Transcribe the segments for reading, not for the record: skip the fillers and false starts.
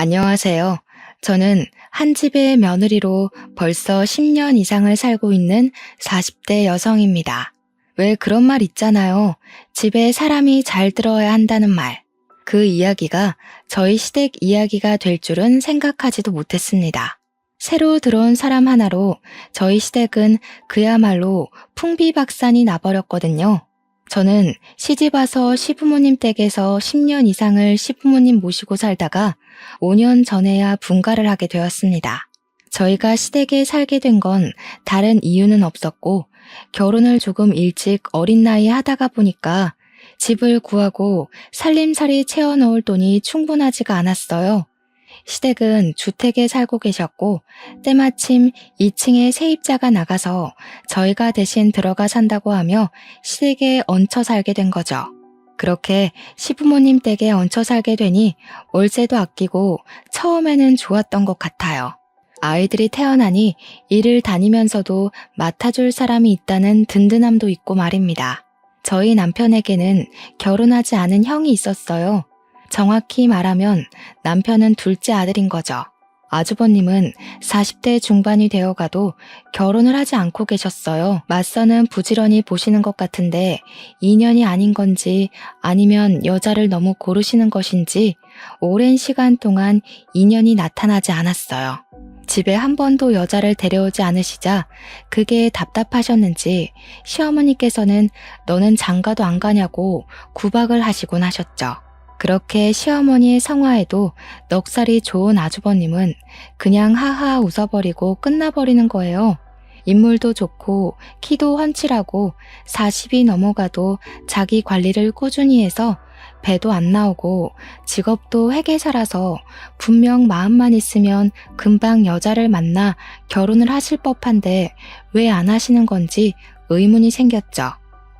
안녕하세요. 저는 한 집의 며느리로 벌써 10년 이상을 살고 있는 40대 여성입니다. 왜 그런 말 있잖아요. 집에 사람이 잘 들어야 한다는 말. 그 이야기가 저희 시댁 이야기가 될 줄은 생각하지도 못했습니다. 새로 들어온 사람 하나로 저희 시댁은 그야말로 풍비박산이 나버렸거든요. 저는 시집와서 시부모님 댁에서 10년 이상을 시부모님 모시고 살다가 5년 전에야 분가를 하게 되었습니다. 저희가 시댁에 살게 된 건 다른 이유는 없었고 결혼을 조금 일찍 어린 나이에 하다가 보니까 집을 구하고 살림살이 채워넣을 돈이 충분하지가 않았어요. 시댁은 주택에 살고 계셨고 때마침 2층에 세입자가 나가서 저희가 대신 들어가 산다고 하며 시댁에 얹혀 살게 된 거죠. 그렇게 시부모님 댁에 얹혀 살게 되니 월세도 아끼고 처음에는 좋았던 것 같아요. 아이들이 태어나니 일을 다니면서도 맡아줄 사람이 있다는 든든함도 있고 말입니다. 저희 남편에게는 결혼하지 않은 형이 있었어요. 정확히 말하면 남편은 둘째 아들인 거죠. 아주버님은 40대 중반이 되어가도 결혼을 하지 않고 계셨어요. 맞서는 부지런히 보시는 것 같은데 인연이 아닌 건지 아니면 여자를 너무 고르시는 것인지 오랜 시간 동안 인연이 나타나지 않았어요. 집에 한 번도 여자를 데려오지 않으시자 그게 답답하셨는지 시어머니께서는 너는 장가도 안 가냐고 구박을 하시곤 하셨죠. 그렇게 시어머니의 성화에도 넉살이 좋은 아주버님은 그냥 하하 웃어버리고 끝나버리는 거예요. 인물도 좋고 키도 훤칠하고 40이 넘어가도 자기 관리를 꾸준히 해서 배도 안 나오고 직업도 회계사라서 분명 마음만 있으면 금방 여자를 만나 결혼을 하실 법한데 왜 안 하시는 건지 의문이 생겼죠.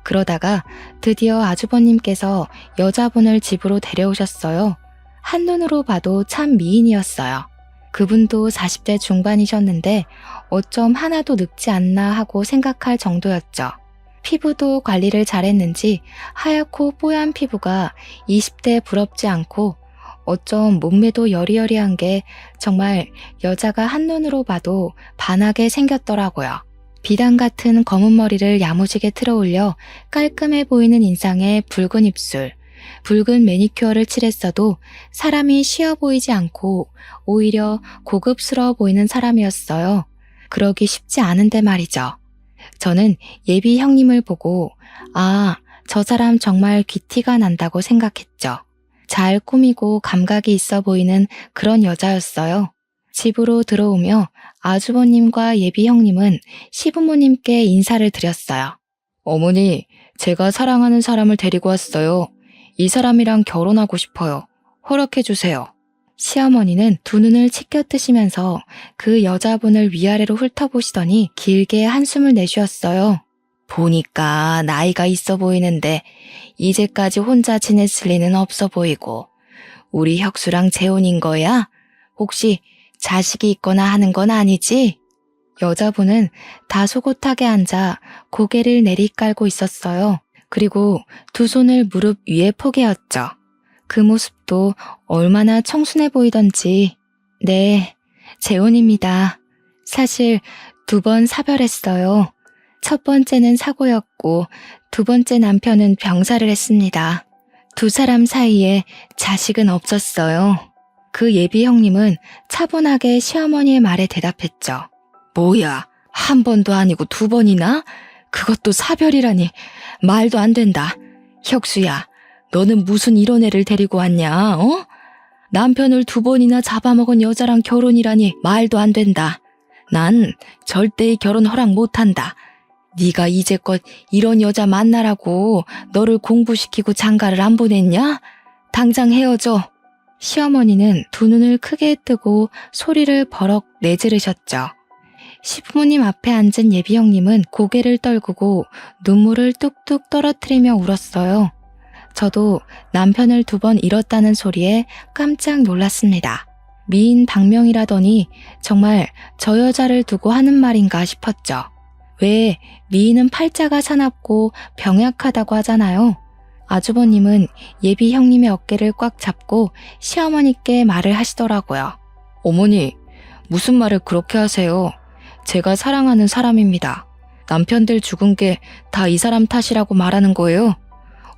그러다가 드디어 아주버님께서 여자분을 집으로 데려오셨어요. 한눈으로 봐도 참 미인이었어요. 그분도 40대 중반이셨는데 어쩜 하나도 늙지 않나 하고 생각할 정도였죠. 피부도 관리를 잘했는지 하얗고 뽀얀 피부가 20대 부럽지 않고 어쩜 몸매도 여리여리한 게 정말 여자가 한눈으로 봐도 반하게 생겼더라고요. 비단 같은 검은 머리를 야무지게 틀어올려 깔끔해 보이는 인상에 붉은 입술, 붉은 매니큐어를 칠했어도 사람이 쉬어 보이지 않고 오히려 고급스러워 보이는 사람이었어요. 그러기 쉽지 않은데 말이죠. 저는 예비 형님을 보고 저 사람 정말 귀티가 난다고 생각했죠. 잘 꾸미고 감각이 있어 보이는 그런 여자였어요. 집으로 들어오며 아주버님과 예비 형님은 시부모님께 인사를 드렸어요. 어머니, 제가 사랑하는 사람을 데리고 왔어요. 이 사람이랑 결혼하고 싶어요. 허락해 주세요. 시어머니는 두 눈을 치켜뜨시면서 그 여자분을 위아래로 훑어보시더니 길게 한숨을 내쉬었어요. 보니까 나이가 있어 보이는데 이제까지 혼자 지냈을 리는 없어 보이고 우리 혁수랑 재혼인 거야? 혹시 자식이 있거나 하는 건 아니지? 여자분은 다소곳하게 앉아 고개를 내리깔고 있었어요. 그리고 두 손을 무릎 위에 포개었죠. 그 모습도 얼마나 청순해 보이던지. 네, 재혼입니다. 사실 2번 사별했어요. 첫 번째는 사고였고 2번째 남편은 병사를 했습니다. 두 사람 사이에 자식은 없었어요. 그 예비 형님은 차분하게 시어머니의 말에 대답했죠. 뭐야, 한 번도 아니고 2번이나? 그것도 사별이라니 말도 안 된다. 혁수야, 너는 무슨 이런 애를 데리고 왔냐, 어? 남편을 2번이나 잡아먹은 여자랑 결혼이라니 말도 안 된다. 난 절대 결혼 허락 못한다. 네가 이제껏 이런 여자 만나라고 너를 공부시키고 장가를 안 보냈냐? 당장 헤어져. 시어머니는 두 눈을 크게 뜨고 소리를 버럭 내지르셨죠. 시부모님 앞에 앉은 예비 형님은 고개를 떨구고 눈물을 뚝뚝 떨어뜨리며 울었어요. 저도 남편을 2번 잃었다는 소리에 깜짝 놀랐습니다. 미인 박명이라더니 정말 저 여자를 두고 하는 말인가 싶었죠. 왜 미인은 팔자가 사납고 병약하다고 하잖아요. 아주버님은 예비 형님의 어깨를 꽉 잡고 시어머니께 말을 하시더라고요. 어머니, 무슨 말을 그렇게 하세요? 제가 사랑하는 사람입니다. 남편들 죽은 게 다 이 사람 탓이라고 말하는 거예요?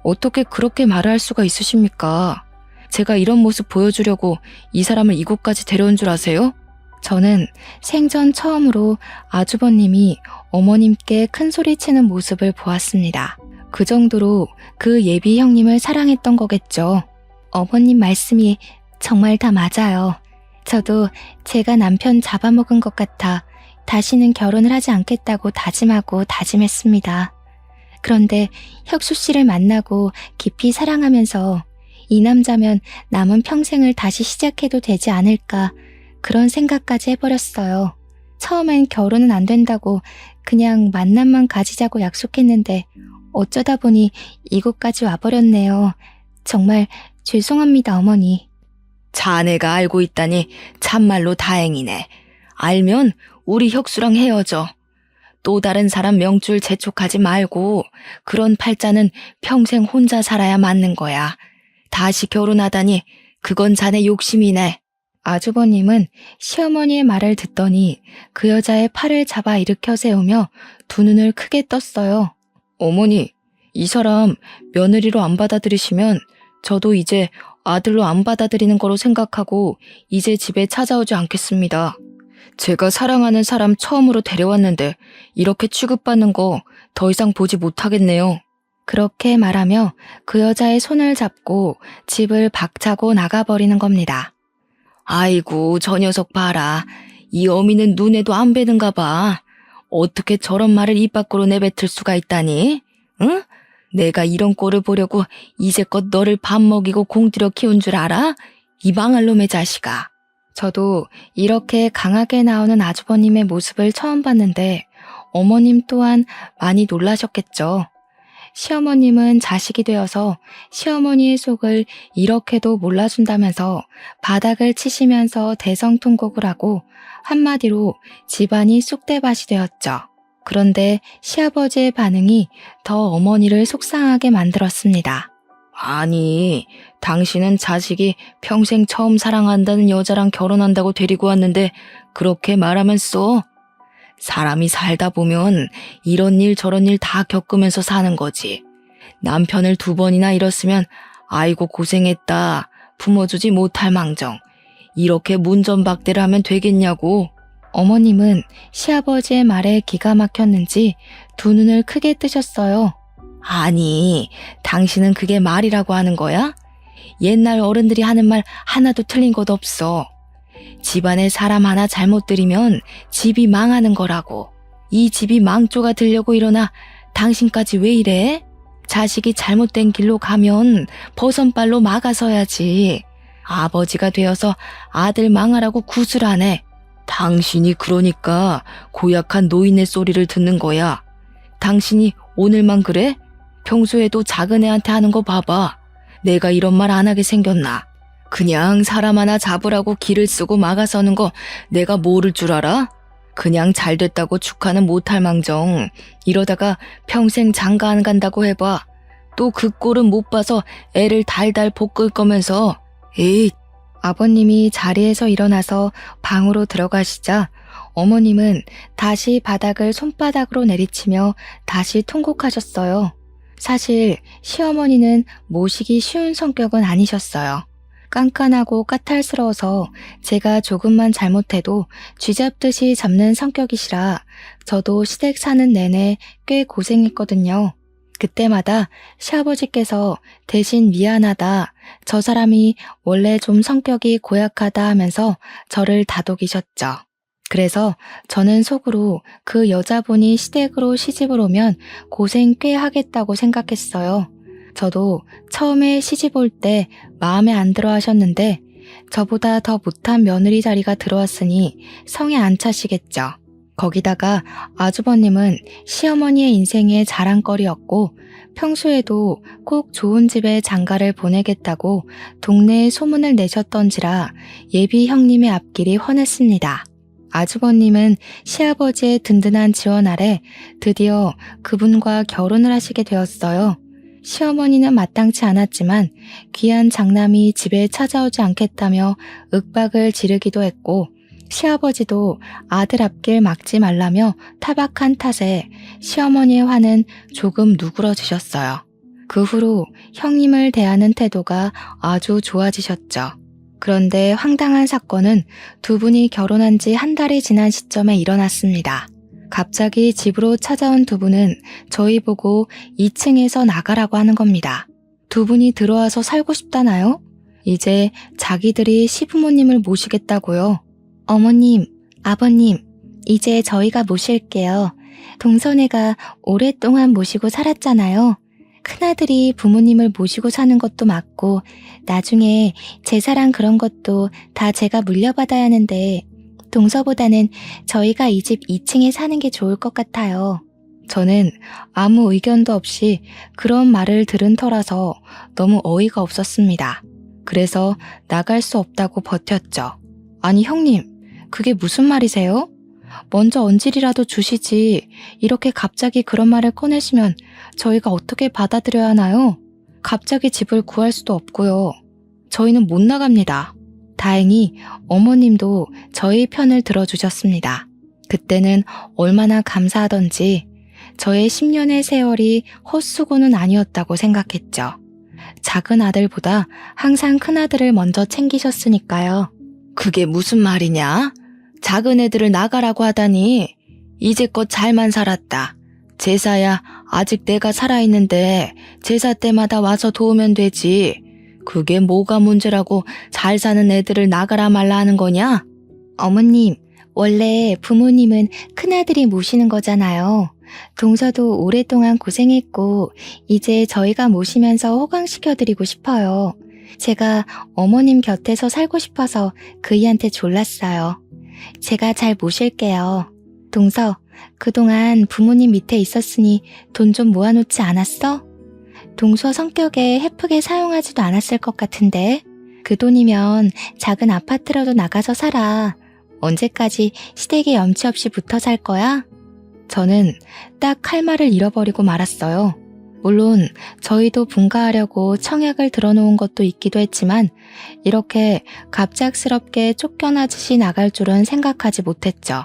어떻게 그렇게 말을 할 수가 있으십니까? 제가 이런 모습 보여주려고 이 사람을 이곳까지 데려온 줄 아세요? 저는 생전 처음으로 아주버님이 어머님께 큰 소리치는 모습을 보았습니다. 그 정도로 그 예비 형님을 사랑했던 거겠죠. 어머님 말씀이 정말 다 맞아요. 저도 제가 남편 잡아먹은 것 같아 다시는 결혼을 하지 않겠다고 다짐하고 다짐했습니다. 그런데 혁수 씨를 만나고 깊이 사랑하면서 이 남자면 남은 평생을 다시 시작해도 되지 않을까 그런 생각까지 해버렸어요. 처음엔 결혼은 안 된다고 그냥 만남만 가지자고 약속했는데 어쩌다 보니 이곳까지 와버렸네요. 정말 죄송합니다, 어머니. 자네가 알고 있다니 참말로 다행이네. 알면 우리 혁수랑 헤어져. 또 다른 사람 명줄 재촉하지 말고 그런 팔자는 평생 혼자 살아야 맞는 거야. 다시 결혼하다니 그건 자네 욕심이네. 아주버님은 시어머니의 말을 듣더니 그 여자의 팔을 잡아 일으켜 세우며 두 눈을 크게 떴어요. 어머니, 이 사람 며느리로 안 받아들이시면 저도 이제 아들로 안 받아들이는 거로 생각하고 이제 집에 찾아오지 않겠습니다. 제가 사랑하는 사람 처음으로 데려왔는데 이렇게 취급받는 거 더 이상 보지 못하겠네요. 그렇게 말하며 그 여자의 손을 잡고 집을 박차고 나가버리는 겁니다. 아이고, 저 녀석 봐라. 이 어미는 눈에도 안 뵈는가 봐. 어떻게 저런 말을 입 밖으로 내뱉을 수가 있다니? 응? 내가 이런 꼴을 보려고 이제껏 너를 밥 먹이고 공들여 키운 줄 알아? 이 망할 놈의 자식아. 저도 이렇게 강하게 나오는 아주버님의 모습을 처음 봤는데 어머님 또한 많이 놀라셨겠죠. 시어머님은 자식이 되어서 시어머니의 속을 이렇게도 몰라준다면서 바닥을 치시면서 대성통곡을 하고 한마디로 집안이 쑥대밭이 되었죠. 그런데 시아버지의 반응이 더 어머니를 속상하게 만들었습니다. 아니, 당신은 자식이 평생 처음 사랑한다는 여자랑 결혼한다고 데리고 왔는데 그렇게 말하면서 사람이 살다 보면 이런 일 저런 일 다 겪으면서 사는 거지. 남편을 2번이나 잃었으면 아이고 고생했다. 품어주지 못할 망정. 이렇게 문전박대를 하면 되겠냐고. 어머님은 시아버지의 말에 기가 막혔는지 두 눈을 크게 뜨셨어요. 아니, 당신은 그게 말이라고 하는 거야? 옛날 어른들이 하는 말 하나도 틀린 것 없어. 집안에 사람 하나 잘못 들이면 집이 망하는 거라고. 이 집이 망조가 되려고 일어나 당신까지 왜 이래? 자식이 잘못된 길로 가면 버선발로 막아서야지. 아버지가 되어서 아들 망하라고 구슬하네. 당신이 그러니까 고약한 노인의 소리를 듣는 거야. 당신이 오늘만 그래? 평소에도 작은 애한테 하는 거 봐봐. 내가 이런 말 안 하게 생겼나? 그냥 사람 하나 잡으라고 길을 쓰고 막아서는 거 내가 모를 줄 알아? 그냥 잘됐다고 축하는 못할 망정. 이러다가 평생 장가 안 간다고 해봐. 또 그 꼴은 못 봐서 애를 달달 볶을 거면서. 에이. 아버님이 자리에서 일어나서 방으로 들어가시자 어머님은 다시 바닥을 손바닥으로 내리치며 다시 통곡하셨어요. 사실 시어머니는 모시기 쉬운 성격은 아니셨어요. 깐깐하고 까탈스러워서 제가 조금만 잘못해도 쥐잡듯이 잡는 성격이시라 저도 시댁 사는 내내 꽤 고생했거든요. 그때마다 시아버지께서 대신 미안하다, 저 사람이 원래 좀 성격이 고약하다 하면서 저를 다독이셨죠. 그래서 저는 속으로 그 여자분이 시댁으로 시집을 오면 고생 꽤 하겠다고 생각했어요. 저도 처음에 시집 올 때 마음에 안 들어 하셨는데 저보다 더 못한 며느리 자리가 들어왔으니 성에 안 차시겠죠. 거기다가 아주버님은 시어머니의 인생의 자랑거리였고 평소에도 꼭 좋은 집에 장가를 보내겠다고 동네에 소문을 내셨던지라 예비 형님의 앞길이 훤했습니다. 아주버님은 시아버지의 든든한 지원 아래 드디어 그분과 결혼을 하시게 되었어요. 시어머니는 마땅치 않았지만 귀한 장남이 집에 찾아오지 않겠다며 윽박을 지르기도 했고, 시아버지도 아들 앞길 막지 말라며 타박한 탓에 시어머니의 화는 조금 누그러지셨어요. 그 후로 형님을 대하는 태도가 아주 좋아지셨죠. 그런데 황당한 사건은 두 분이 결혼한 지 한 달이 지난 시점에 일어났습니다. 갑자기 집으로 찾아온 두 분은 저희 보고 2층에서 나가라고 하는 겁니다. 두 분이 들어와서 살고 싶다나요? 이제 자기들이 시부모님을 모시겠다고요. 어머님, 아버님, 이제 저희가 모실게요. 동선애가 오랫동안 모시고 살았잖아요. 큰아들이 부모님을 모시고 사는 것도 맞고 나중에 제사랑 그런 것도 다 제가 물려받아야 하는데 동서보다는 저희가 이 집 2층에 사는 게 좋을 것 같아요. 저는 아무 의견도 없이 그런 말을 들은 터라서 너무 어이가 없었습니다. 그래서 나갈 수 없다고 버텼죠. 아니 형님, 그게 무슨 말이세요? 먼저 언질이라도 주시지. 이렇게 갑자기 그런 말을 꺼내시면 저희가 어떻게 받아들여야 하나요? 갑자기 집을 구할 수도 없고요. 저희는 못 나갑니다. 다행히 어머님도 저희 편을 들어주셨습니다. 그때는 얼마나 감사하던지 저의 10년의 세월이 헛수고는 아니었다고 생각했죠. 작은 아들보다 항상 큰 아들을 먼저 챙기셨으니까요. 그게 무슨 말이냐? 작은 애들을 나가라고 하다니. 이제껏 잘만 살았다. 제사야 아직 내가 살아있는데 제사 때마다 와서 도우면 되지. 그게 뭐가 문제라고 잘 사는 애들을 나가라 말라 하는 거냐? 어머님, 원래 부모님은 큰아들이 모시는 거잖아요. 동서도 오랫동안 고생했고 이제 저희가 모시면서 호강시켜드리고 싶어요. 제가 어머님 곁에서 살고 싶어서 그이한테 졸랐어요. 제가 잘 모실게요. 동서, 그동안 부모님 밑에 있었으니 돈 좀 모아놓지 않았어? 동서 성격에 헤프게 사용하지도 않았을 것 같은데 그 돈이면 작은 아파트라도 나가서 살아. 언제까지 시댁에 염치 없이 붙어 살 거야? 저는 딱 할 말을 잃어버리고 말았어요. 물론 저희도 분가하려고 청약을 들어놓은 것도 있기도 했지만 이렇게 갑작스럽게 쫓겨나듯이 나갈 줄은 생각하지 못했죠.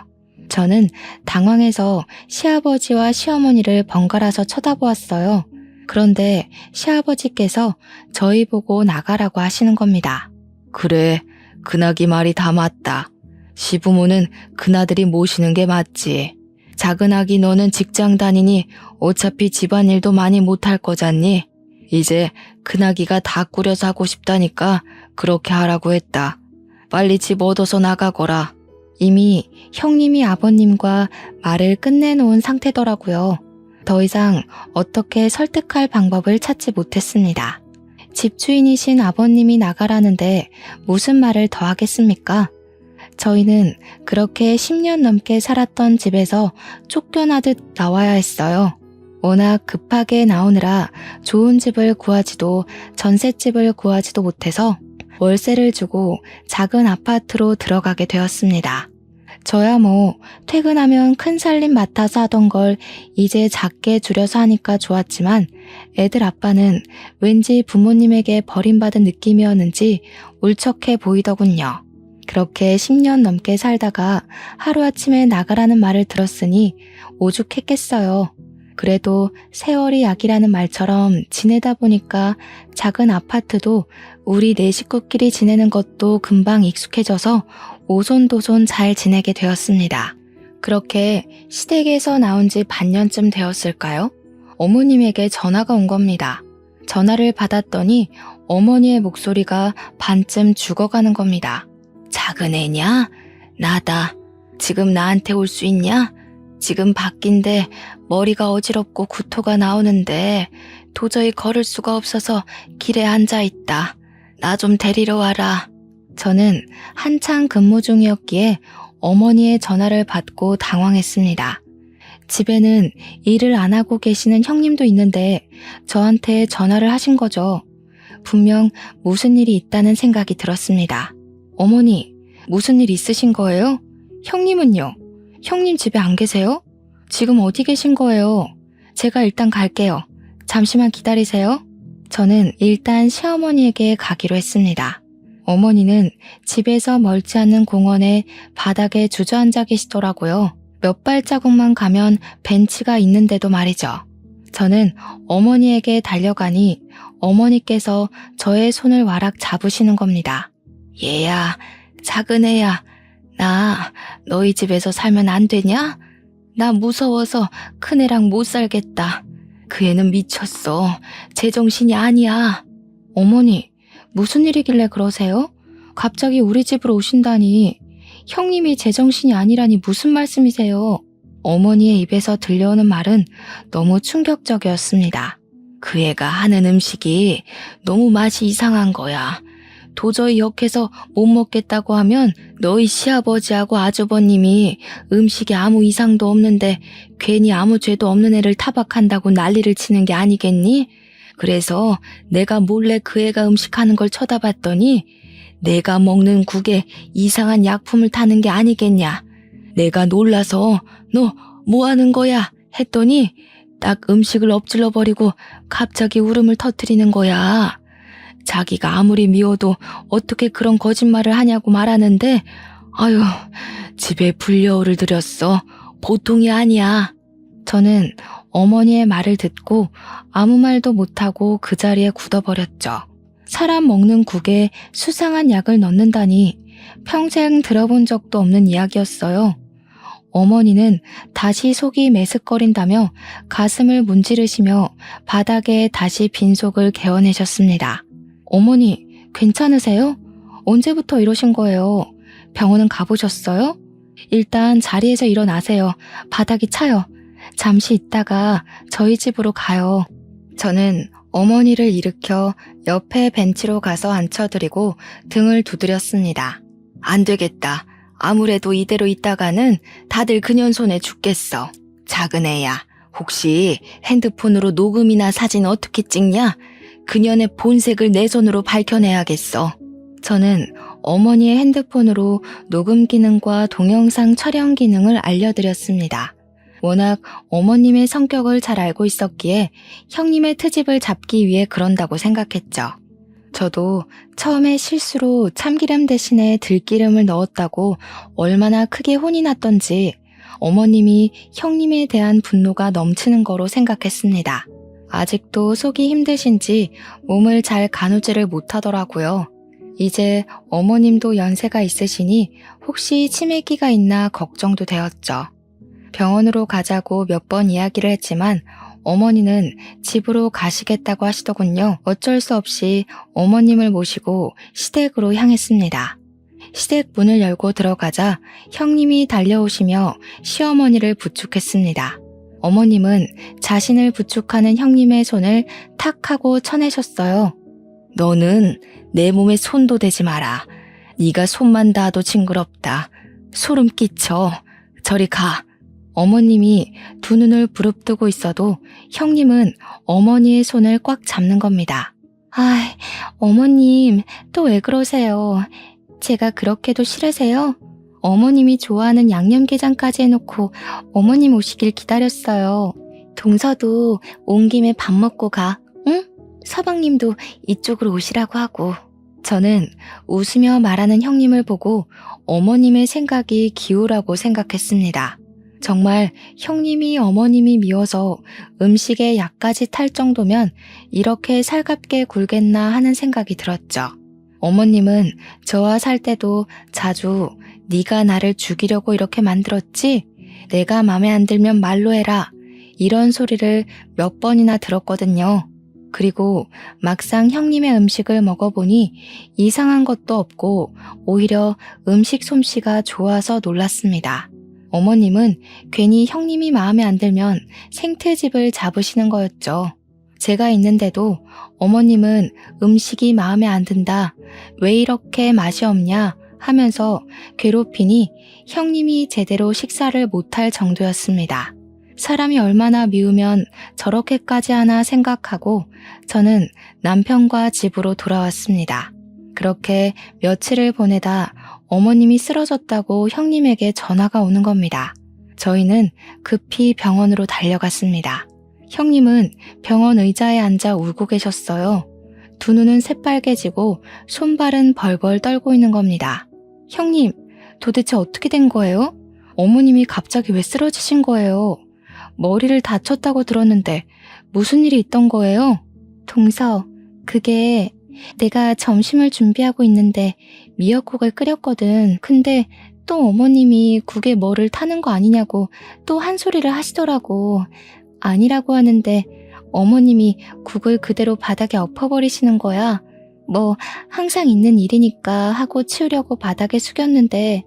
저는 당황해서 시아버지와 시어머니를 번갈아서 쳐다보았어요. 그런데 시아버지께서 저희 보고 나가라고 하시는 겁니다. 그래, 그나기 말이 다 맞다. 시부모는 그나들이 모시는 게 맞지. 작은 아기 너는 직장 다니니 어차피 집안일도 많이 못할 거잖니? 이제 큰아기가 다 꾸려서 하고 싶다니까 그렇게 하라고 했다. 빨리 집 얻어서 나가거라. 이미 형님이 아버님과 말을 끝내놓은 상태더라고요. 더 이상 어떻게 설득할 방법을 찾지 못했습니다. 집주인이신 아버님이 나가라는데 무슨 말을 더 하겠습니까? 저희는 그렇게 10년 넘게 살았던 집에서 쫓겨나듯 나와야 했어요. 워낙 급하게 나오느라 좋은 집을 구하지도 전셋집을 구하지도 못해서 월세를 주고 작은 아파트로 들어가게 되었습니다. 저야 뭐 퇴근하면 큰 살림 맡아서 하던 걸 이제 작게 줄여서 하니까 좋았지만 애들 아빠는 왠지 부모님에게 버림받은 느낌이었는지 울적해 보이더군요. 그렇게 10년 넘게 살다가 하루아침에 나가라는 말을 들었으니 오죽했겠어요. 그래도 세월이 약이라는 말처럼 지내다 보니까 작은 아파트도 우리 네 식구끼리 지내는 것도 금방 익숙해져서 오손도손 잘 지내게 되었습니다. 그렇게 시댁에서 나온 지 반년쯤 되었을까요? 어머님에게 전화가 온 겁니다. 전화를 받았더니 어머니의 목소리가 반쯤 죽어가는 겁니다. 작은 애냐? 나다. 지금 나한테 올 수 있냐? 지금 밖인데 머리가 어지럽고 구토가 나오는데 도저히 걸을 수가 없어서 길에 앉아있다. 나 좀 데리러 와라. 저는 한창 근무 중이었기에 어머니의 전화를 받고 당황했습니다. 집에는 일을 안 하고 계시는 형님도 있는데 저한테 전화를 하신 거죠. 분명 무슨 일이 있다는 생각이 들었습니다. 어머니, 무슨 일 있으신 거예요? 형님은요? 형님 집에 안 계세요? 지금 어디 계신 거예요? 제가 일단 갈게요. 잠시만 기다리세요. 저는 일단 시어머니에게 가기로 했습니다. 어머니는 집에서 멀지 않은 공원에 바닥에 주저앉아 계시더라고요. 몇 발자국만 가면 벤치가 있는데도 말이죠. 저는 어머니에게 달려가니 어머니께서 저의 손을 와락 잡으시는 겁니다. 얘야, 작은 애야, 나 너희 집에서 살면 안 되냐? 나 무서워서 큰애랑 못 살겠다. 그 애는 미쳤어. 제정신이 아니야. 어머니, 무슨 일이길래 그러세요? 갑자기 우리 집으로 오신다니. 형님이 제정신이 아니라니 무슨 말씀이세요? 어머니의 입에서 들려오는 말은 너무 충격적이었습니다. 그 애가 하는 음식이 너무 맛이 이상한 거야. 도저히 역해서 못 먹겠다고 하면 너희 시아버지하고 아주버님이 음식에 아무 이상도 없는데 괜히 아무 죄도 없는 애를 타박한다고 난리를 치는 게 아니겠니? 그래서 내가 몰래 그 애가 음식하는 걸 쳐다봤더니 내가 먹는 국에 이상한 약품을 타는 게 아니겠냐. 내가 놀라서 너 뭐 하는 거야? 했더니 딱 음식을 엎질러 버리고 갑자기 울음을 터뜨리는 거야. 자기가 아무리 미워도 어떻게 그런 거짓말을 하냐고 말하는데 아유, 집에 불려오를 들였어. 보통이 아니야. 저는 어머니의 말을 듣고 아무 말도 못하고 그 자리에 굳어버렸죠. 사람 먹는 국에 수상한 약을 넣는다니 평생 들어본 적도 없는 이야기였어요. 어머니는 다시 속이 메슥거린다며 가슴을 문지르시며 바닥에 다시 빈속을 개어내셨습니다. 어머니, 괜찮으세요? 언제부터 이러신 거예요? 병원은 가보셨어요? 일단 자리에서 일어나세요. 바닥이 차요. 잠시 있다가 저희 집으로 가요. 저는 어머니를 일으켜 옆에 벤치로 가서 앉혀드리고 등을 두드렸습니다. 안 되겠다. 아무래도 이대로 있다가는 다들 그년 손에 죽겠어. 작은 애야, 혹시 핸드폰으로 녹음이나 사진 어떻게 찍냐? 그년의 본색을 내 손으로 밝혀내야겠어. 저는 어머니의 핸드폰으로 녹음 기능과 동영상 촬영 기능을 알려드렸습니다. 워낙 어머님의 성격을 잘 알고 있었기에 형님의 트집을 잡기 위해 그런다고 생각했죠. 저도 처음에 실수로 참기름 대신에 들기름을 넣었다고 얼마나 크게 혼이 났던지 어머님이 형님에 대한 분노가 넘치는 거로 생각했습니다. 아직도 속이 힘드신지 몸을 잘 가누지를 못하더라고요. 이제 어머님도 연세가 있으시니 혹시 치매기가 있나 걱정도 되었죠. 병원으로 가자고 몇 번 이야기를 했지만 어머니는 집으로 가시겠다고 하시더군요. 어쩔 수 없이 어머님을 모시고 시댁으로 향했습니다. 시댁 문을 열고 들어가자 형님이 달려오시며 시어머니를 부축했습니다. 어머님은 자신을 부축하는 형님의 손을 탁 하고 쳐내셨어요. 너는 내 몸에 손도 대지 마라. 네가 손만 닿아도 징그럽다. 소름 끼쳐. 저리 가. 어머님이 두 눈을 부릅뜨고 있어도 형님은 어머니의 손을 꽉 잡는 겁니다. 아이, 어머님, 또 왜 그러세요? 제가 그렇게도 싫으세요? 어머님이 좋아하는 양념게장까지 해놓고 어머님 오시길 기다렸어요. 동서도 온 김에 밥 먹고 가, 응? 서방님도 이쪽으로 오시라고 하고. 저는 웃으며 말하는 형님을 보고 어머님의 생각이 기우라고 생각했습니다. 정말 형님이 어머님이 미워서 음식에 약까지 탈 정도면 이렇게 살갑게 굴겠나 하는 생각이 들었죠. 어머님은 저와 살 때도 자주 네가 나를 죽이려고 이렇게 만들었지? 내가 맘에 안 들면 말로 해라. 이런 소리를 몇 번이나 들었거든요. 그리고 막상 형님의 음식을 먹어보니 이상한 것도 없고 오히려 음식 솜씨가 좋아서 놀랐습니다. 어머님은 괜히 형님이 마음에 안 들면 생트집을 잡으시는 거였죠. 제가 있는데도 어머님은 음식이 마음에 안 든다, 왜 이렇게 맛이 없냐 하면서 괴롭히니 형님이 제대로 식사를 못할 정도였습니다. 사람이 얼마나 미우면 저렇게까지 하나 생각하고 저는 남편과 집으로 돌아왔습니다. 그렇게 며칠을 보내다 어머님이 쓰러졌다고 형님에게 전화가 오는 겁니다. 저희는 급히 병원으로 달려갔습니다. 형님은 병원 의자에 앉아 울고 계셨어요. 두 눈은 새빨개지고 손발은 벌벌 떨고 있는 겁니다. 형님, 도대체 어떻게 된 거예요? 어머님이 갑자기 왜 쓰러지신 거예요? 머리를 다쳤다고 들었는데 무슨 일이 있던 거예요? 동서, 그게 내가 점심을 준비하고 있는데 미역국을 끓였거든. 근데 또 어머님이 국에 뭐를 타는 거 아니냐고 또 한 소리를 하시더라고. 아니라고 하는데 어머님이 국을 그대로 바닥에 엎어버리시는 거야. 뭐 항상 있는 일이니까 하고 치우려고 바닥에 숙였는데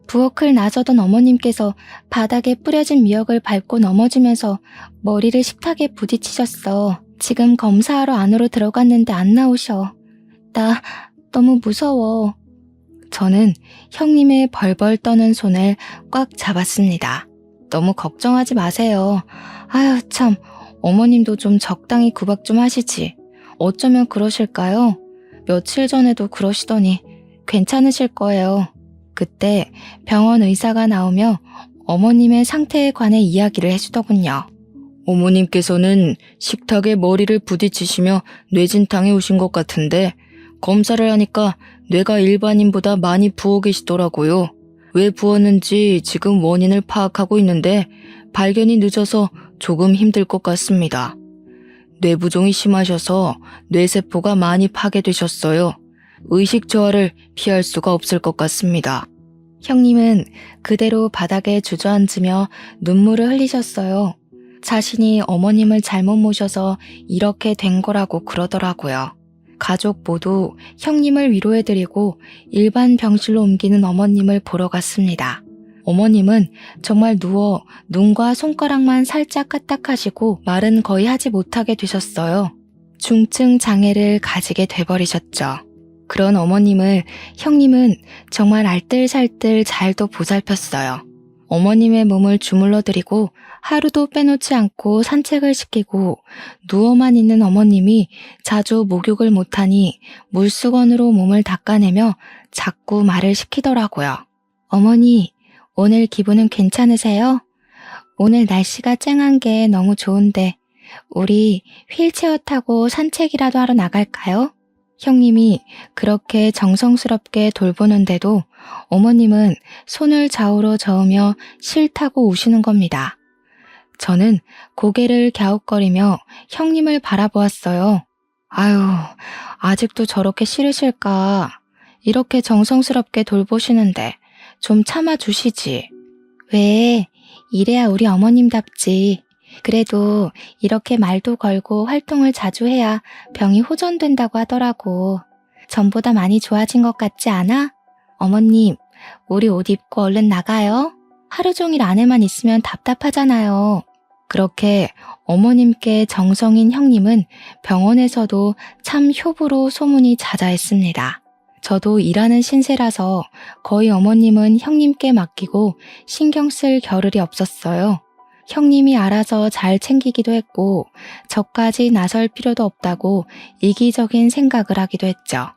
부엌을 나서던 어머님께서 바닥에 뿌려진 미역을 밟고 넘어지면서 머리를 식탁에 부딪히셨어. 지금 검사하러 안으로 들어갔는데 안 나오셔. 나 너무 무서워. 저는 형님의 벌벌 떠는 손을 꽉 잡았습니다. 너무 걱정하지 마세요. 아유 참, 어머님도 좀 적당히 구박 좀 하시지. 어쩌면 그러실까요? 며칠 전에도 그러시더니 괜찮으실 거예요. 그때 병원 의사가 나오며 어머님의 상태에 관해 이야기를 해주더군요. 어머님께서는 식탁에 머리를 부딪히시며 뇌진탕에 오신 것 같은데 검사를 하니까 뇌가 일반인보다 많이 부어 계시더라고요. 왜 부었는지 지금 원인을 파악하고 있는데 발견이 늦어서 조금 힘들 것 같습니다. 뇌부종이 심하셔서 뇌세포가 많이 파괴되셨어요. 의식 저하를 피할 수가 없을 것 같습니다. 형님은 그대로 바닥에 주저앉으며 눈물을 흘리셨어요. 자신이 어머님을 잘못 모셔서 이렇게 된 거라고 그러더라고요. 가족 모두 형님을 위로해드리고 일반 병실로 옮기는 어머님을 보러 갔습니다. 어머님은 정말 누워 눈과 손가락만 살짝 까딱하시고 말은 거의 하지 못하게 되셨어요. 중증 장애를 가지게 돼버리셨죠. 그런 어머님을 형님은 정말 알뜰살뜰 잘도 보살폈어요. 어머님의 몸을 주물러드리고 하루도 빼놓지 않고 산책을 시키고 누워만 있는 어머님이 자주 목욕을 못하니 물수건으로 몸을 닦아내며 자꾸 말을 시키더라고요. 어머니, 오늘 기분은 괜찮으세요? 오늘 날씨가 쨍한 게 너무 좋은데 우리 휠체어 타고 산책이라도 하러 나갈까요? 형님이 그렇게 정성스럽게 돌보는데도 어머님은 손을 좌우로 저으며 싫다고 우시는 겁니다. 저는 고개를 갸웃거리며 형님을 바라보았어요. 아유, 아직도 저렇게 싫으실까? 이렇게 정성스럽게 돌보시는데 좀 참아주시지. 왜? 이래야 우리 어머님답지. 그래도 이렇게 말도 걸고 활동을 자주 해야 병이 호전된다고 하더라고. 전보다 많이 좋아진 것 같지 않아? 어머님, 우리 옷 입고 얼른 나가요. 하루 종일 안에만 있으면 답답하잖아요. 그렇게 어머님께 정성인 형님은 병원에서도 참 효부로 소문이 자자했습니다. 저도 일하는 신세라서 거의 어머님은 형님께 맡기고 신경 쓸 겨를이 없었어요. 형님이 알아서 잘 챙기기도 했고 저까지 나설 필요도 없다고 이기적인 생각을 하기도 했죠.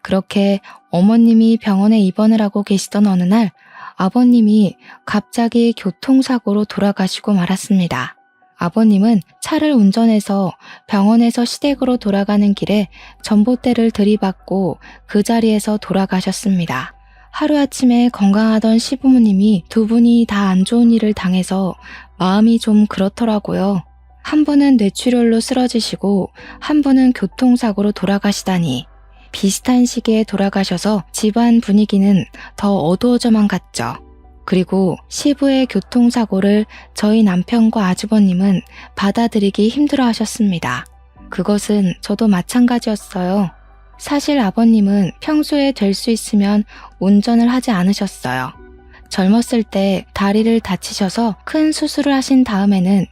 그렇게 어머님이 병원에 입원을 하고 계시던 어느 날 아버님이 갑자기 교통사고로 돌아가시고 말았습니다. 아버님은 차를 운전해서 병원에서 시댁으로 돌아가는 길에 전봇대를 들이받고 그 자리에서 돌아가셨습니다. 하루아침에 건강하던 시부모님이 두 분이 다 안 좋은 일을 당해서 마음이 좀 그렇더라고요. 한 분은 뇌출혈로 쓰러지시고 한 분은 교통사고로 돌아가시다니 비슷한 시기에 돌아가셔서 집안 분위기는 더 어두워져만 갔죠. 그리고 시부의 교통사고를 저희 남편과 아주버님은 받아들이기 힘들어 하셨습니다. 그것은 저도 마찬가지였어요. 사실 아버님은 평소에 될 수 있으면 운전을 하지 않으셨어요. 젊었을 때 다리를 다치셔서 큰 수술을 하신 다음에는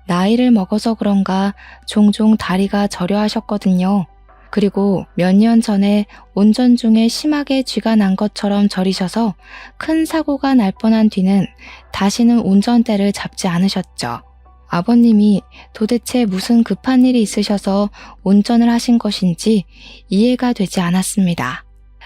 나이를 먹어서 그런가 종종 다리가 저려 하셨거든요. 그리고 몇 년 전에 운전 중에 심하게 쥐가 난 것처럼 저리셔서 큰 사고가 날 뻔한 뒤는 다시는 운전대를 잡지 않으셨죠. 아버님이 도대체 무슨 급한 일이 있으셔서 운전을 하신 것인지 이해가 되지 않았습니다.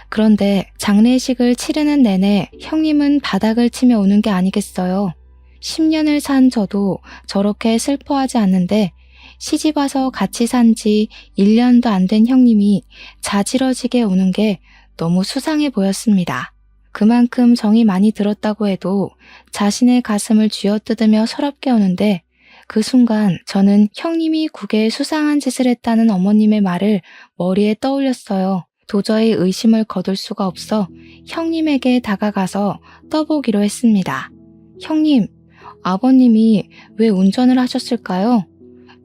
그런데 장례식을 치르는 내내 형님은 바닥을 치며 우는 게 아니겠어요. 10년을 산 저도 저렇게 슬퍼하지 않는데 시집와서 같이 산 지 1년도 안 된 형님이 자지러지게 우는 게 너무 수상해 보였습니다. 그만큼 정이 많이 들었다고 해도 자신의 가슴을 쥐어뜯으며 서럽게 우는데 그 순간 저는 형님이 국에 수상한 짓을 했다는 어머님의 말을 머리에 떠올렸어요. 도저히 의심을 거둘 수가 없어 형님에게 다가가서 떠보기로 했습니다. 형님, 아버님이 왜 운전을 하셨을까요?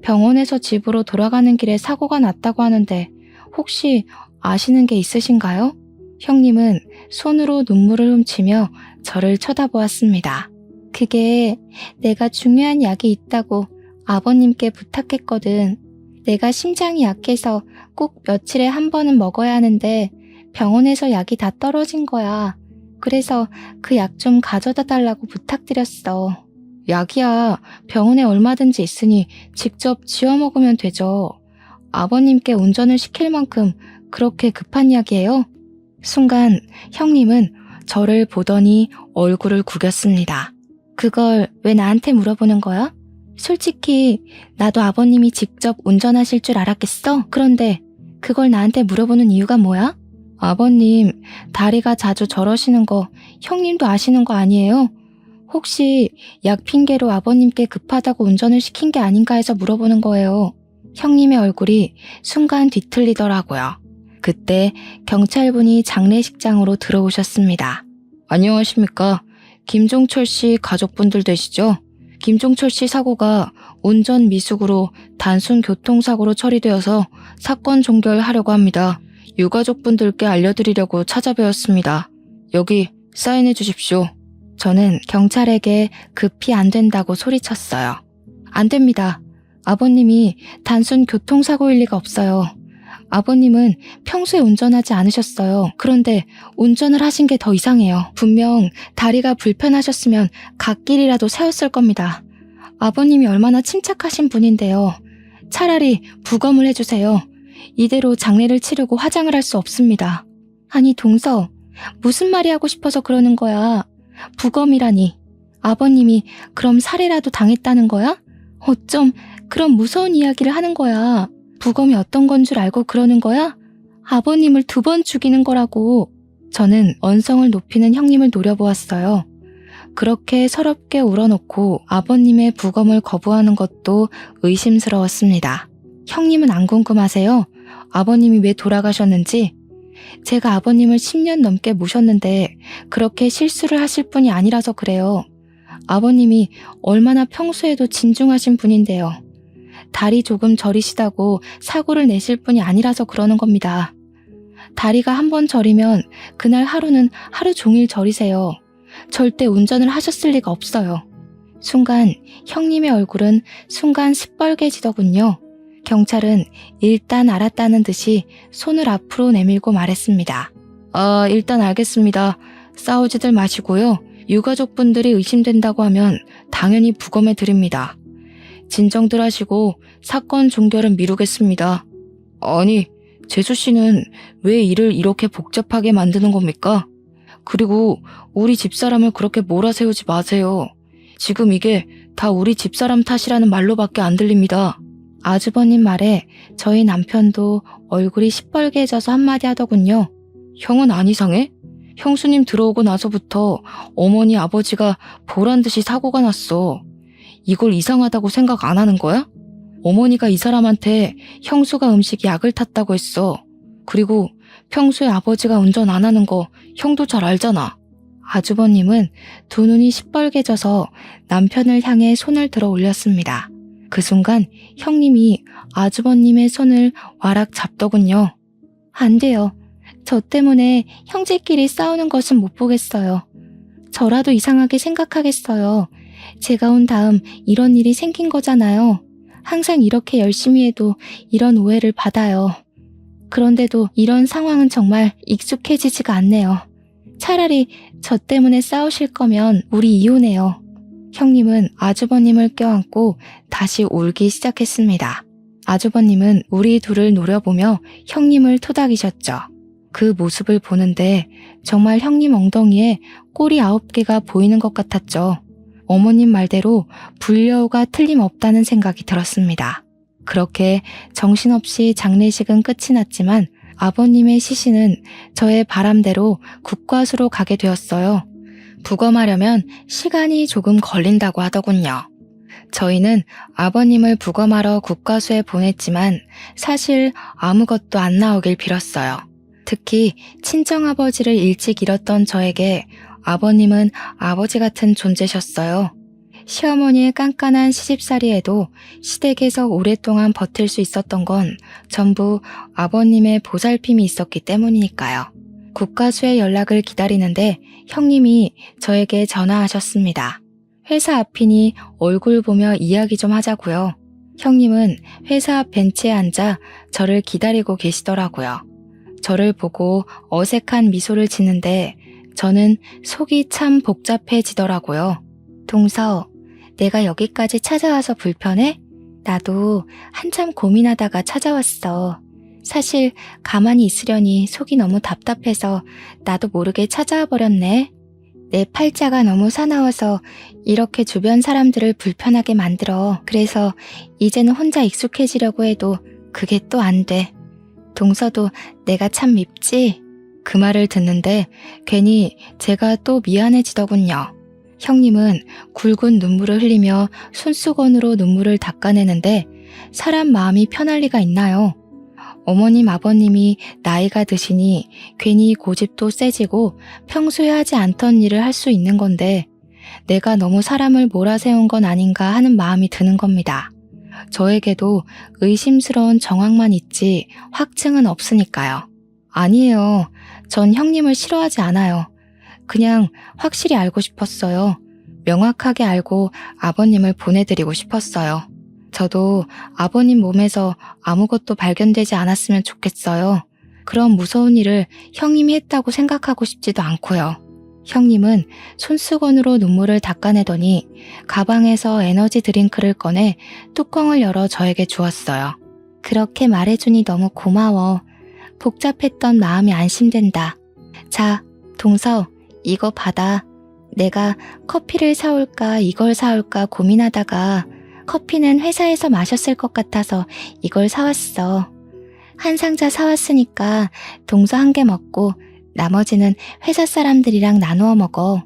병원에서 집으로 돌아가는 길에 사고가 났다고 하는데 혹시 아시는 게 있으신가요? 형님은 손으로 눈물을 훔치며 저를 쳐다보았습니다. 그게 내가 중요한 약이 있다고 아버님께 부탁했거든. 내가 심장이 약해서 꼭 며칠에 한 번은 먹어야 하는데 병원에서 약이 다 떨어진 거야. 그래서 그 약 좀 가져다 달라고 부탁드렸어. 약이야 병원에 얼마든지 있으니 직접 지어 먹으면 되죠. 아버님께 운전을 시킬 만큼 그렇게 급한 약이에요? 순간 형님은 저를 보더니 얼굴을 구겼습니다. 그걸 왜 나한테 물어보는 거야? 솔직히 나도 아버님이 직접 운전하실 줄 알았겠어? 그런데 그걸 나한테 물어보는 이유가 뭐야? 아버님 다리가 자주 저러시는 거 형님도 아시는 거 아니에요? 혹시 약 핑계로 아버님께 급하다고 운전을 시킨 게 아닌가 해서 물어보는 거예요. 형님의 얼굴이 순간 뒤틀리더라고요. 그때 경찰분이 장례식장으로 들어오셨습니다. 안녕하십니까? 김종철 씨 가족분들 되시죠? 김종철 씨 사고가 운전 미숙으로 단순 교통사고로 처리되어서 사건 종결하려고 합니다. 유가족분들께 알려드리려고 찾아뵈었습니다. 여기 사인해 주십시오. 저는 경찰에게 급히 안 된다고 소리쳤어요. 안 됩니다. 아버님이 단순 교통사고일 리가 없어요. 아버님은 평소에 운전하지 않으셨어요. 그런데 운전을 하신 게 더 이상해요. 분명 다리가 불편하셨으면 갓길이라도 세웠을 겁니다. 아버님이 얼마나 침착하신 분인데요. 차라리 부검을 해주세요. 이대로 장례를 치르고 화장을 할 수 없습니다. 아니 동서, 무슨 말이 하고 싶어서 그러는 거야. 부검이라니. 아버님이 그럼 살해라도 당했다는 거야? 어쩜 그런 무서운 이야기를 하는 거야. 부검이 어떤 건 줄 알고 그러는 거야? 아버님을 2번 죽이는 거라고. 저는 언성을 높이는 형님을 노려보았어요. 그렇게 서럽게 울어놓고 아버님의 부검을 거부하는 것도 의심스러웠습니다. 형님은 안 궁금하세요? 아버님이 왜 돌아가셨는지? 제가 아버님을 10년 넘게 모셨는데 그렇게 실수를 하실 분이 아니라서 그래요. 아버님이 얼마나 평소에도 진중하신 분인데요. 다리 조금 저리시다고 사고를 내실 분이 아니라서 그러는 겁니다. 다리가 한 번 저리면 그날 하루는 하루 종일 저리세요. 절대 운전을 하셨을 리가 없어요. 순간 형님의 얼굴은 순간 시뻘개지더군요. 경찰은 일단 알았다는 듯이 손을 앞으로 내밀고 말했습니다. 일단 알겠습니다. 싸우지들 마시고요. 유가족분들이 의심된다고 하면 당연히 부검해 드립니다. 진정들 하시고 사건 종결은 미루겠습니다. 아니, 재수 씨는 왜 일을 이렇게 복잡하게 만드는 겁니까? 그리고 우리 집사람을 그렇게 몰아세우지 마세요. 지금 이게 다 우리 집사람 탓이라는 말로밖에 안 들립니다. 아주버님 말에 저희 남편도 얼굴이 시뻘개져서 한마디 하더군요. 형은 안 이상해? 형수님 들어오고 나서부터 어머니 아버지가 보란듯이 사고가 났어. 이걸 이상하다고 생각 안 하는 거야? 어머니가 이 사람한테 형수가 음식에 약을 탔다고 했어. 그리고 평소에 아버지가 운전 안 하는 거 형도 잘 알잖아. 아주버님은 2눈이 시뻘개져서 남편을 향해 손을 들어 올렸습니다. 그 순간 형님이 아주버님의 손을 와락 잡더군요. 안 돼요. 저 때문에 형제끼리 싸우는 것은 못 보겠어요. 저라도 이상하게 생각하겠어요. 제가 온 다음 이런 일이 생긴 거잖아요. 항상 이렇게 열심히 해도 이런 오해를 받아요. 그런데도 이런 상황은 정말 익숙해지지가 않네요. 차라리 저 때문에 싸우실 거면 우리 이혼해요. 형님은 아주버님을 껴안고 다시 울기 시작했습니다. 아주버님은 우리 둘을 노려보며 형님을 토닥이셨죠. 그 모습을 보는데 정말 형님 엉덩이에 꼬리 9개가 보이는 것 같았죠. 어머님 말대로 불려우가 틀림없다는 생각이 들었습니다. 그렇게 정신없이 장례식은 끝이 났지만 아버님의 시신은 저의 바람대로 국과수로 가게 되었어요. 부검하려면 시간이 조금 걸린다고 하더군요. 저희는 아버님을 부검하러 국과수에 보냈지만 사실 아무것도 안 나오길 빌었어요. 특히 친정아버지를 일찍 잃었던 저에게 아버님은 아버지 같은 존재셨어요. 시어머니의 깐깐한 시집살이에도 시댁에서 오랫동안 버틸 수 있었던 건 전부 아버님의 보살핌이 있었기 때문이니까요. 국과수의 연락을 기다리는데 형님이 저에게 전화하셨습니다. 회사 앞이니 얼굴 보며 이야기 좀 하자고요. 형님은 회사 앞 벤치에 앉아 저를 기다리고 계시더라고요. 저를 보고 어색한 미소를 짓는데 저는 속이 참 복잡해지더라고요. 동서, 내가 여기까지 찾아와서 불편해? 나도 한참 고민하다가 찾아왔어. 사실 가만히 있으려니 속이 너무 답답해서 나도 모르게 찾아와 버렸네. 내 팔자가 너무 사나워서 이렇게 주변 사람들을 불편하게 만들어. 그래서 이제는 혼자 익숙해지려고 해도 그게 또 안 돼. 동서도 내가 참 밉지? 그 말을 듣는데 괜히 제가 또 미안해지더군요. 형님은 굵은 눈물을 흘리며 손수건으로 눈물을 닦아내는데 사람 마음이 편할 리가 있나요? 어머님 아버님이 나이가 드시니 괜히 고집도 세지고 평소에 하지 않던 일을 할 수 있는 건데 내가 너무 사람을 몰아세운 건 아닌가 하는 마음이 드는 겁니다. 저에게도 의심스러운 정황만 있지 확증은 없으니까요. 아니에요. 전 형님을 싫어하지 않아요. 그냥 확실히 알고 싶었어요. 명확하게 알고 아버님을 보내드리고 싶었어요. 저도 아버님 몸에서 아무것도 발견되지 않았으면 좋겠어요. 그런 무서운 일을 형님이 했다고 생각하고 싶지도 않고요. 형님은 손수건으로 눈물을 닦아내더니 가방에서 에너지 드링크를 꺼내 뚜껑을 열어 저에게 주었어요. 그렇게 말해주니 너무 고마워. 복잡했던 마음이 안심된다. 자, 동서, 이거 받아. 내가 커피를 사올까 이걸 사올까 고민하다가 커피는 회사에서 마셨을 것 같아서 이걸 사왔어. 한 상자 사왔으니까 동서 한 개 먹고 나머지는 회사 사람들이랑 나누어 먹어.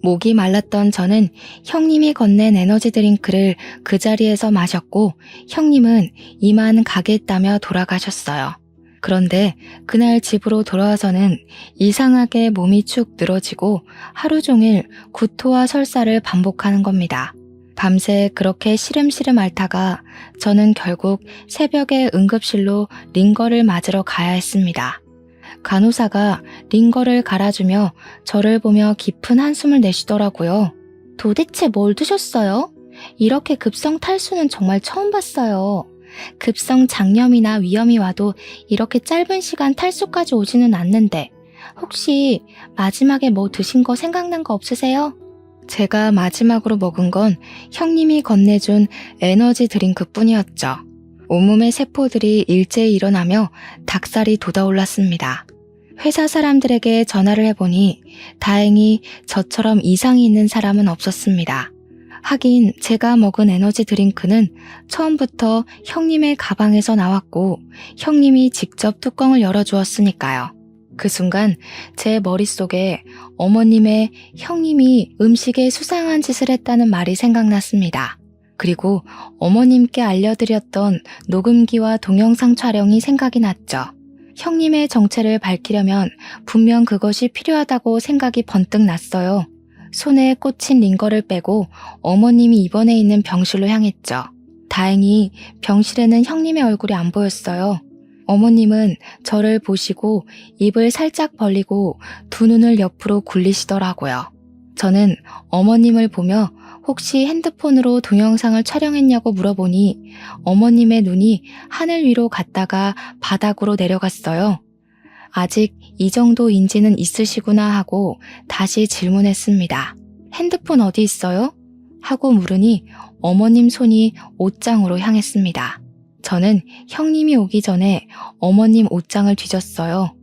목이 말랐던 저는 형님이 건넨 에너지 드링크를 그 자리에서 마셨고 형님은 이만 가겠다며 돌아가셨어요. 그런데 그날 집으로 돌아와서는 이상하게 몸이 축 늘어지고 하루 종일 구토와 설사를 반복하는 겁니다. 밤새 그렇게 시름시름 앓다가 저는 결국 새벽에 응급실로 링거를 맞으러 가야 했습니다. 간호사가 링거를 갈아주며 저를 보며 깊은 한숨을 내쉬더라고요. 도대체 뭘 드셨어요? 이렇게 급성 탈수는 정말 처음 봤어요. 급성 장염이나 위염이 와도 이렇게 짧은 시간 탈수까지 오지는 않는데 혹시 마지막에 뭐 드신 거 생각난 거 없으세요? 제가 마지막으로 먹은 건 형님이 건네준 에너지 드링크 뿐이었죠. 온몸의 세포들이 일제히 일어나며 닭살이 돋아올랐습니다. 회사 사람들에게 전화를 해보니 다행히 저처럼 이상이 있는 사람은 없었습니다. 하긴 제가 먹은 에너지 드링크는 처음부터 형님의 가방에서 나왔고 형님이 직접 뚜껑을 열어주었으니까요. 그 순간 제 머릿속에 어머님의 형님이 음식에 수상한 짓을 했다는 말이 생각났습니다. 그리고 어머님께 알려드렸던 녹음기와 동영상 촬영이 생각이 났죠. 형님의 정체를 밝히려면 분명 그것이 필요하다고 생각이 번뜩 났어요. 손에 꽂힌 링거를 빼고 어머님이 입원해 있는 병실로 향했죠. 다행히 병실에는 형님의 얼굴이 안 보였어요. 어머님은 저를 보시고 입을 살짝 벌리고 두 눈을 옆으로 굴리시더라고요. 저는 어머님을 보며 혹시 핸드폰으로 동영상을 촬영했냐고 물어보니 어머님의 눈이 하늘 위로 갔다가 바닥으로 내려갔어요. 아직 이 정도 인지는 있으시구나 하고 다시 질문했습니다. 핸드폰 어디 있어요? 하고 물으니 어머님 손이 옷장으로 향했습니다. 저는 형님이 오기 전에 어머님 옷장을 뒤졌어요.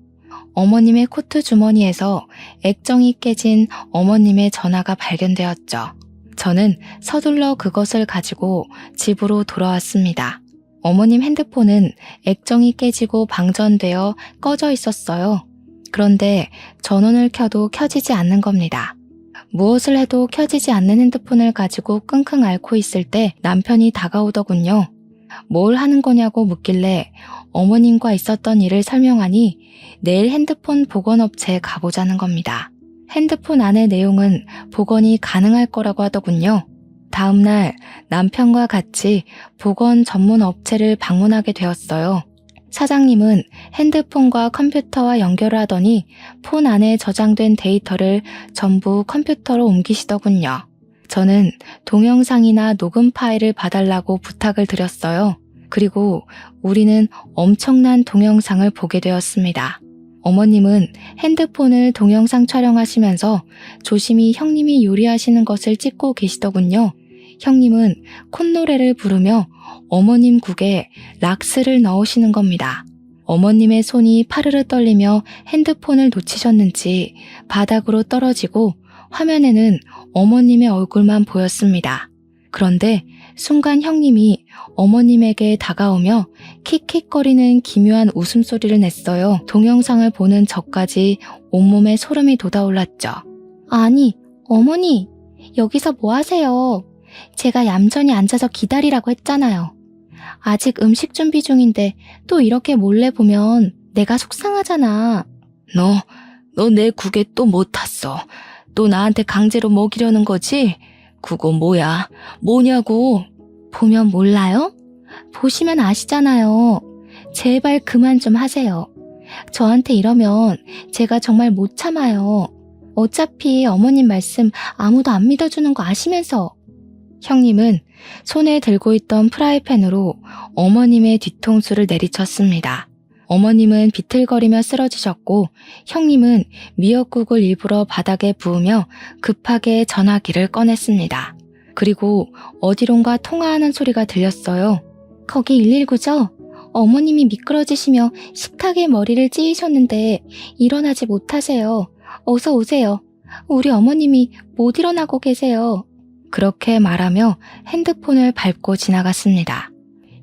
어머님의 코트 주머니에서 액정이 깨진 어머님의 전화가 발견되었죠. 저는 서둘러 그것을 가지고 집으로 돌아왔습니다. 어머님 핸드폰은 액정이 깨지고 방전되어 꺼져 있었어요. 그런데 전원을 켜도 켜지지 않는 겁니다. 무엇을 해도 켜지지 않는 핸드폰을 가지고 끙끙 앓고 있을 때 남편이 다가오더군요. 뭘 하는 거냐고 묻길래 어머님과 있었던 일을 설명하니 내일 핸드폰 복원업체에 가보자는 겁니다. 핸드폰 안의 내용은 복원이 가능할 거라고 하더군요. 다음날 남편과 같이 복원 전문 업체를 방문하게 되었어요. 사장님은 핸드폰과 컴퓨터와 연결을 하더니 폰 안에 저장된 데이터를 전부 컴퓨터로 옮기시더군요. 저는 동영상이나 녹음 파일을 봐달라고 부탁을 드렸어요. 그리고 우리는 엄청난 동영상을 보게 되었습니다. 어머님은 핸드폰을 동영상 촬영하시면서 조심히 형님이 요리하시는 것을 찍고 계시더군요. 형님은 콧노래를 부르며 어머님 국에 락스를 넣으시는 겁니다. 어머님의 손이 파르르 떨리며 핸드폰을 놓치셨는지 바닥으로 떨어지고 화면에는 어머님의 얼굴만 보였습니다. 그런데 순간 형님이 어머님에게 다가오며 킥킥거리는 기묘한 웃음소리를 냈어요. 동영상을 보는 저까지 온몸에 소름이 돋아올랐죠. 아니, 어머니, 여기서 뭐 하세요? 제가 얌전히 앉아서 기다리라고 했잖아요. 아직 음식 준비 중인데 또 이렇게 몰래 보면 내가 속상하잖아. 너 내 국에 또 못 탔어. 또 나한테 강제로 먹이려는 거지? 그거 뭐야? 뭐냐고? 보면 몰라요? 보시면 아시잖아요. 제발 그만 좀 하세요. 저한테 이러면 제가 정말 못 참아요. 어차피 어머님 말씀 아무도 안 믿어주는 거 아시면서. 형님은 손에 들고 있던 프라이팬으로 어머님의 뒤통수를 내리쳤습니다. 어머님은 비틀거리며 쓰러지셨고 형님은 미역국을 일부러 바닥에 부으며 급하게 전화기를 꺼냈습니다. 그리고 어디론가 통화하는 소리가 들렸어요. 거기 119죠? 어머님이 미끄러지시며 식탁에 머리를 찌이셨는데 일어나지 못하세요. 어서 오세요. 우리 어머님이 못 일어나고 계세요. 그렇게 말하며 핸드폰을 밟고 지나갔습니다.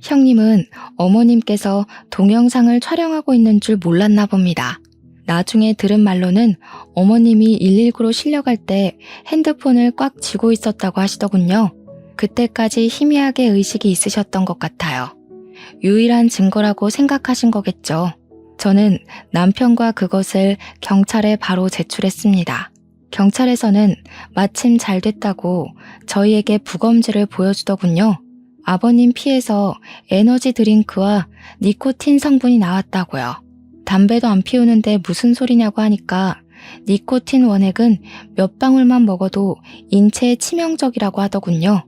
형님은 어머님께서 동영상을 촬영하고 있는 줄 몰랐나 봅니다. 나중에 들은 말로는 어머님이 119로 실려갈 때 핸드폰을 꽉 쥐고 있었다고 하시더군요. 그때까지 희미하게 의식이 있으셨던 것 같아요. 유일한 증거라고 생각하신 거겠죠. 저는 남편과 그것을 경찰에 바로 제출했습니다. 경찰에서는 마침 잘 됐다고 저희에게 부검지를 보여주더군요. 아버님 피에서 에너지 드링크와 니코틴 성분이 나왔다고요. 담배도 안 피우는데 무슨 소리냐고 하니까 니코틴 원액은 몇 방울만 먹어도 인체에 치명적이라고 하더군요.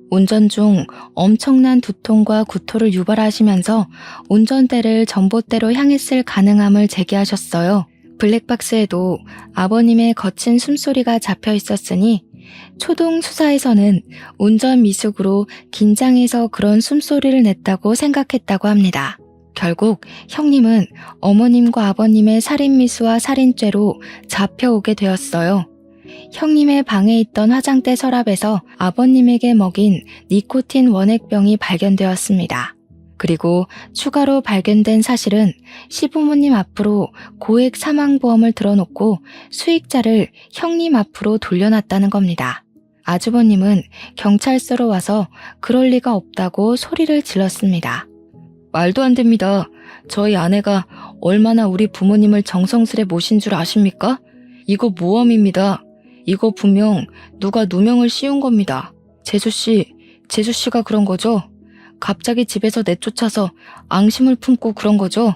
운전 중 엄청난 두통과 구토를 유발하시면서 운전대를 전봇대로 향했을 가능함을 제기하셨어요. 블랙박스에도 아버님의 거친 숨소리가 잡혀 있었으니 초동 수사에서는 운전 미숙으로 긴장해서 그런 숨소리를 냈다고 생각했다고 합니다. 결국 형님은 어머님과 아버님의 살인미수와 살인죄로 잡혀오게 되었어요. 형님의 방에 있던 화장대 서랍에서 아버님에게 먹인 니코틴 원액병이 발견되었습니다. 그리고 추가로 발견된 사실은 시부모님 앞으로 고액 사망보험을 들어놓고 수익자를 형님 앞으로 돌려놨다는 겁니다. 아주버님은 경찰서로 와서 그럴 리가 없다고 소리를 질렀습니다. 말도 안 됩니다. 저희 아내가 얼마나 우리 부모님을 정성스레 모신 줄 아십니까? 이거 모험입니다. 이거 분명 누가 누명을 씌운 겁니다. 재수씨가 그런 거죠? 갑자기 집에서 내쫓아서 앙심을 품고 그런 거죠?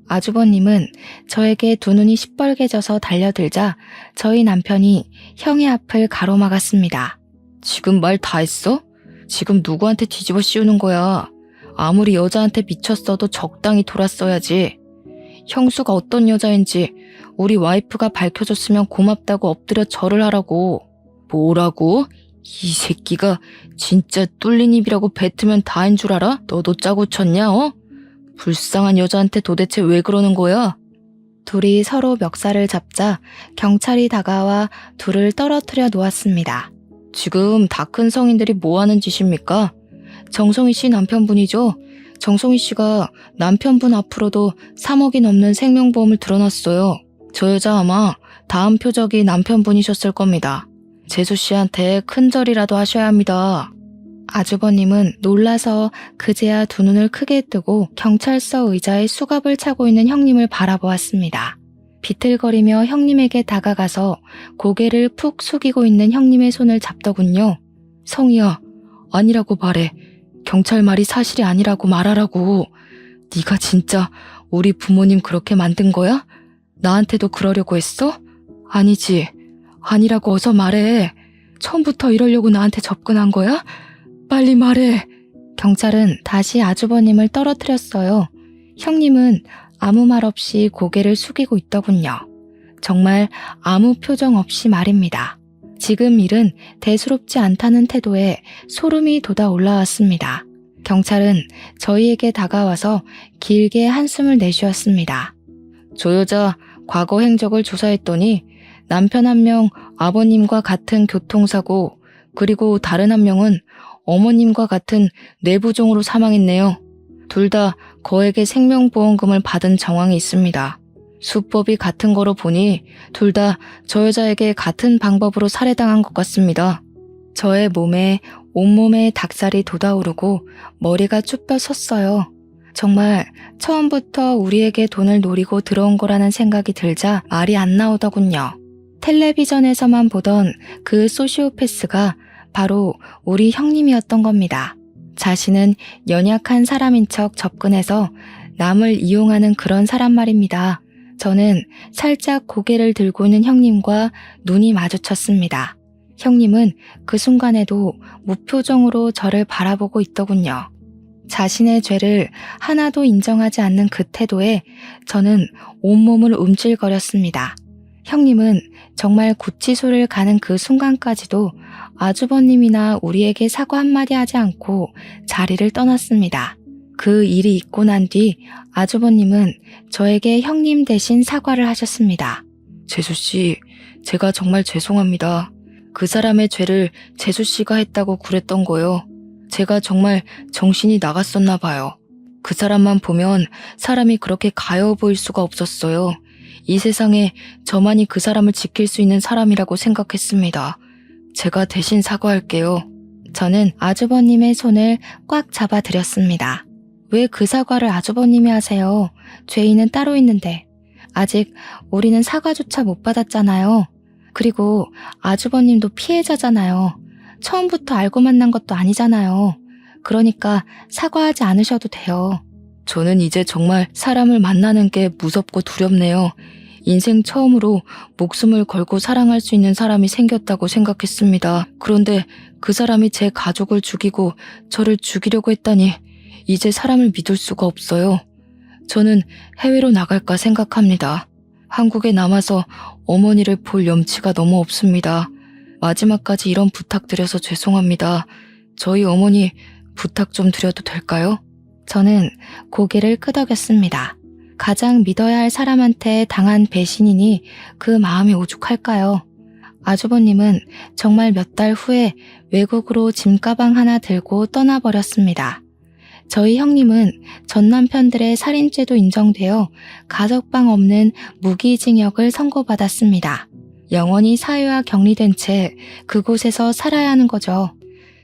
아주버님은 저에게 두 눈이 시뻘개져서 달려들자 저희 남편이 형의 앞을 가로막았습니다. 지금 말 다 했어? 지금 누구한테 뒤집어 씌우는 거야? 아무리 여자한테 미쳤어도 적당히 돌았어야지. 형수가 어떤 여자인지 우리 와이프가 밝혀줬으면 고맙다고 엎드려 절을 하라고. 뭐라고? 이 새끼가 진짜 뚫린 입이라고 뱉으면 다인 줄 알아? 너도 짜고 쳤냐, 어? 불쌍한 여자한테 도대체 왜 그러는 거야? 둘이 서로 멱살을 잡자 경찰이 다가와 둘을 떨어뜨려 놓았습니다. 지금 다 큰 성인들이 뭐 하는 짓입니까? 정성희 씨 남편분이죠? 정송희 씨가 남편분 앞으로도 3억이 넘는 생명보험을 들어놨어요. 저 여자 아마 다음 표적이 남편분이셨을 겁니다. 재수 씨한테 큰절이라도 하셔야 합니다. 아주버님은 놀라서 그제야 두 눈을 크게 뜨고 경찰서 의자에 수갑을 차고 있는 형님을 바라보았습니다. 비틀거리며 형님에게 다가가서 고개를 푹 숙이고 있는 형님의 손을 잡더군요. 성희야, 아니라고 말해. 경찰 말이 사실이 아니라고 말하라고. 네가 진짜 우리 부모님 그렇게 만든 거야? 나한테도 그러려고 했어? 아니지. 아니라고 어서 말해. 처음부터 이러려고 나한테 접근한 거야? 빨리 말해. 경찰은 다시 아주버님을 떨어뜨렸어요. 형님은 아무 말 없이 고개를 숙이고 있더군요. 정말 아무 표정 없이 말입니다. 지금 일은 대수롭지 않다는 태도에 소름이 돋아 올라왔습니다. 경찰은 저희에게 다가와서 길게 한숨을 내쉬었습니다. 조 여자 과거 행적을 조사했더니 남편 한 명 아버님과 같은 교통사고, 그리고 다른 한 명은 어머님과 같은 뇌부종으로 사망했네요. 둘 다 거액의 생명보험금을 받은 정황이 있습니다. 수법이 같은 거로 보니 둘 다 저 여자에게 같은 방법으로 살해당한 것 같습니다. 저의 몸에 온몸에 닭살이 돋아오르고 머리가 쭈뼛 섰어요. 정말 처음부터 우리에게 돈을 노리고 들어온 거라는 생각이 들자 말이 안 나오더군요. 텔레비전에서만 보던 그 소시오패스가 바로 우리 형님이었던 겁니다. 자신은 연약한 사람인 척 접근해서 남을 이용하는 그런 사람 말입니다. 저는 살짝 고개를 들고 있는 형님과 눈이 마주쳤습니다. 형님은 그 순간에도 무표정으로 저를 바라보고 있더군요. 자신의 죄를 하나도 인정하지 않는 그 태도에 저는 온몸을 움찔거렸습니다. 형님은 정말 구치소를 가는 그 순간까지도 아주버님이나 우리에게 사과 한마디 하지 않고 자리를 떠났습니다. 그 일이 있고 난 뒤 아주버님은 저에게 형님 대신 사과를 하셨습니다. 재수씨, 제가 정말 죄송합니다. 그 사람의 죄를 재수씨가 했다고 그랬던 거요. 제가 정말 정신이 나갔었나 봐요. 그 사람만 보면 사람이 그렇게 가여워 보일 수가 없었어요. 이 세상에 저만이 그 사람을 지킬 수 있는 사람이라고 생각했습니다. 제가 대신 사과할게요. 저는 아주버님의 손을 꽉 잡아드렸습니다. 왜 그 사과를 아주버님이 하세요? 죄인은 따로 있는데. 아직 우리는 사과조차 못 받았잖아요. 그리고 아주버님도 피해자잖아요. 처음부터 알고 만난 것도 아니잖아요. 그러니까 사과하지 않으셔도 돼요. 저는 이제 정말 사람을 만나는 게 무섭고 두렵네요. 인생 처음으로 목숨을 걸고 사랑할 수 있는 사람이 생겼다고 생각했습니다. 그런데 그 사람이 제 가족을 죽이고 저를 죽이려고 했다니 이제 사람을 믿을 수가 없어요. 저는 해외로 나갈까 생각합니다. 한국에 남아서 어머니를 볼 염치가 너무 없습니다. 마지막까지 이런 부탁드려서 죄송합니다. 저희 어머니 부탁 좀 드려도 될까요? 저는 고개를 끄덕였습니다. 가장 믿어야 할 사람한테 당한 배신이니 그 마음이 오죽할까요? 아주버님은 정말 몇 달 후에 외국으로 짐가방 하나 들고 떠나버렸습니다. 저희 형님은 전 남편들의 살인죄도 인정되어 가석방 없는 무기징역을 선고받았습니다. 영원히 사회와 격리된 채 그곳에서 살아야 하는 거죠.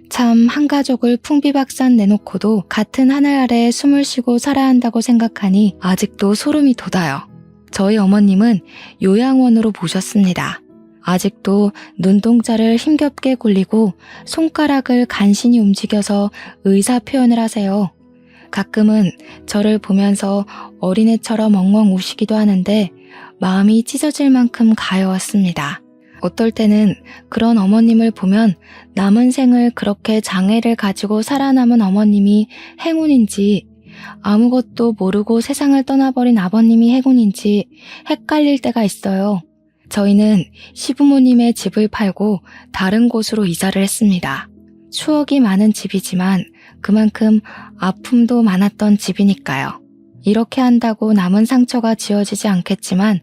참 한 가족을 풍비박산 내놓고도 같은 하늘 아래 숨을 쉬고 살아야 한다고 생각하니 아직도 소름이 돋아요. 저희 어머님은 요양원으로 모셨습니다. 아직도 눈동자를 힘겹게 굴리고 손가락을 간신히 움직여서 의사 표현을 하세요. 가끔은 저를 보면서 어린애처럼 엉엉 우시기도 하는데 마음이 찢어질 만큼 가여웠습니다. 어떨 때는 그런 어머님을 보면 남은 생을 그렇게 장애를 가지고 살아남은 어머님이 행운인지 아무것도 모르고 세상을 떠나버린 아버님이 행운인지 헷갈릴 때가 있어요. 저희는 시부모님의 집을 팔고 다른 곳으로 이사를 했습니다. 추억이 많은 집이지만 그만큼 아픔도 많았던 집이니까요. 이렇게 한다고 남은 상처가 지워지지 않겠지만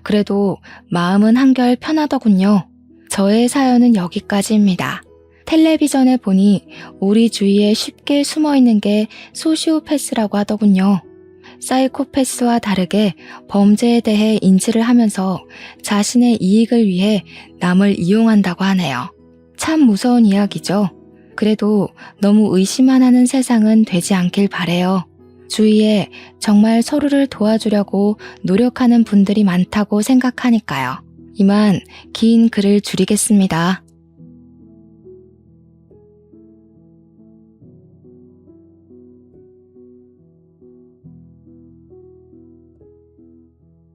그래도 마음은 한결 편하더군요. 저의 사연은 여기까지입니다. 텔레비전에 보니 우리 주위에 쉽게 숨어 있는 게 소시오패스라고 하더군요. 사이코패스와 다르게 범죄에 대해 인지를 하면서 자신의 이익을 위해 남을 이용한다고 하네요. 참 무서운 이야기죠. 그래도 너무 의심만 하는 세상은 되지 않길 바래요. 주위에 정말 서로를 도와주려고 노력하는 분들이 많다고 생각하니까요. 이만 긴 글을 줄이겠습니다.